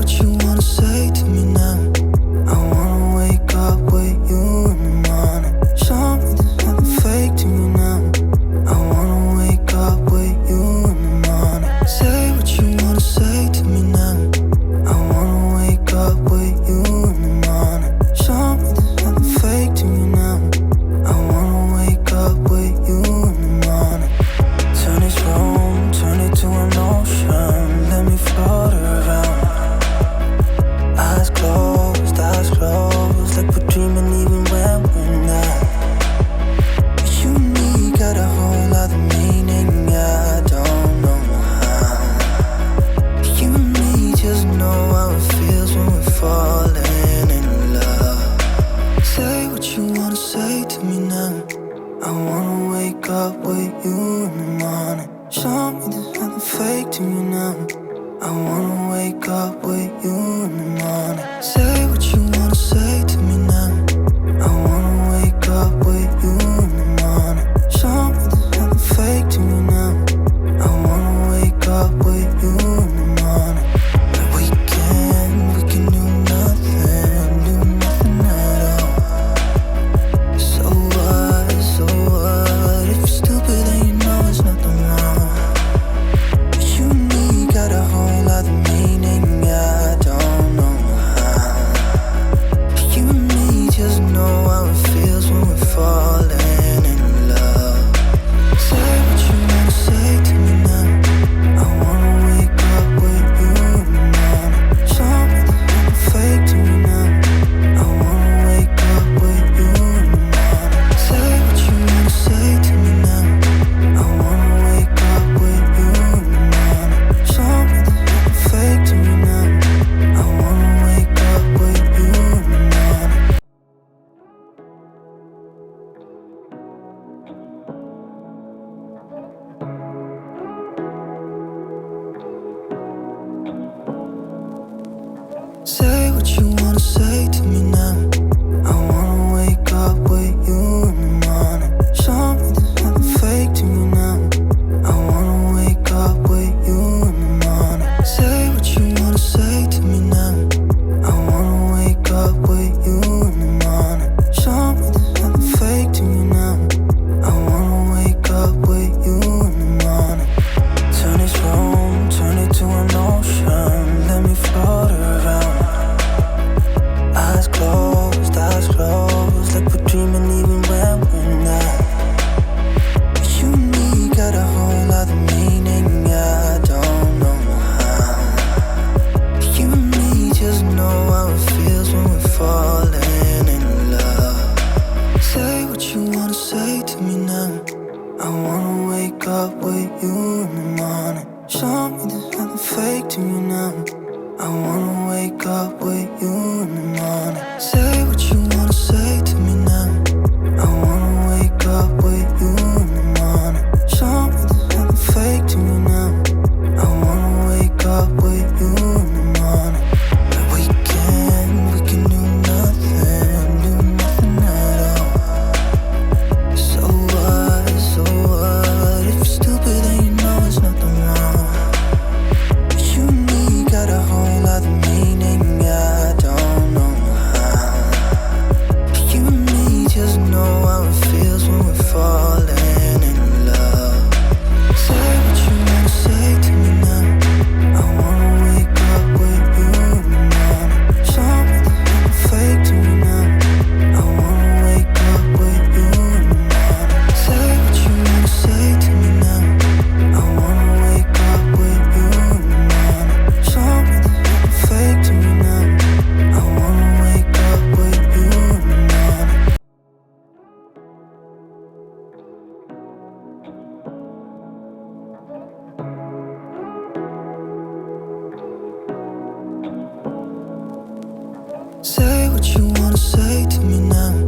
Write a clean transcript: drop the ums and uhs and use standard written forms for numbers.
what you wanna say to me now. I wanna wake up with you in the morning. Show me there's nothing fake to me now. I wanna wake up with you in the morning. Say what you wanna say to me now. I wanna wake up with you in the morning. Show me there's nothing fake to me now. I wanna wake up with you in the morning. Turn this room, turn it to an ocean. Let me float around. Eyes closed, like we're dreaming even when we're not. You and me got a whole other meaning, I don't know how. You and me just know how it feels when we're falling in love. Say what you wanna say to me now. I wanna wake up with you in the morning. Show me there's nothing fake to me now. I wanna wake up with you in the morning. Say what you wanna say to me now. I wanna wake up with you in the morning. Show me there's nothing fake to me now. I wanna wake up with you in the morning. But we can do nothing at all. So what, if you're stupid then you know there's nothing wrong. But you and me got a whole other meaning, I don't know how. You and me just know how it feels when we're falling in love. Say what you wanna say to me now. I wanna wake up with you in the morning. Show me there's nothing fake to me now. I wanna wake up with you in the morning. Say what you wanna say to me now. I wanna wake up with you in the morning. Show me there's nothing fake to me now. I wanna wake up with you in the morning. Say what you wanna say to me now. I wanna wake up with you in the morning. Show me there's nothing fake to me now. I wanna wake up with you in the morning. Say what you wanna say to me now. I wanna wake up with you in the morning. Show me there's nothing fake to me now. I wanna wake up with you in the morning. Turn this room, turn it to an ocean. Let me float around. Eyes closed, like we're dreaming even when we're not. You and me got a whole other meaning, I don't know how. You and me just know how it feels when we're falling in love. Say what you wanna say to me now. I wanna wake up with you in the morning. Show me there's nothing fake to me now. I wanna wake up with you in the morning. Say what you wanna say to me now. I wanna wake up with you in the morning. Show me there's nothing fake to me now. I wanna wake up with you in the morning. But we can do nothing at all. So what, if you're stupid then you know there's nothing wrong. But you and me got a whole other meaning, I don't know how. You and me just know how it feels when we're falling in love. Say what you wanna say to me now. I wanna wake up with you in the morning. Show me there's nothing fake to me now. I wanna wake up with you in the morning. Say what you wanna say to me now. I wanna wake up with you in the morning. Show me there's nothing fake to me now. I wanna wake up with you in the morning. Say what you wanna say to me now.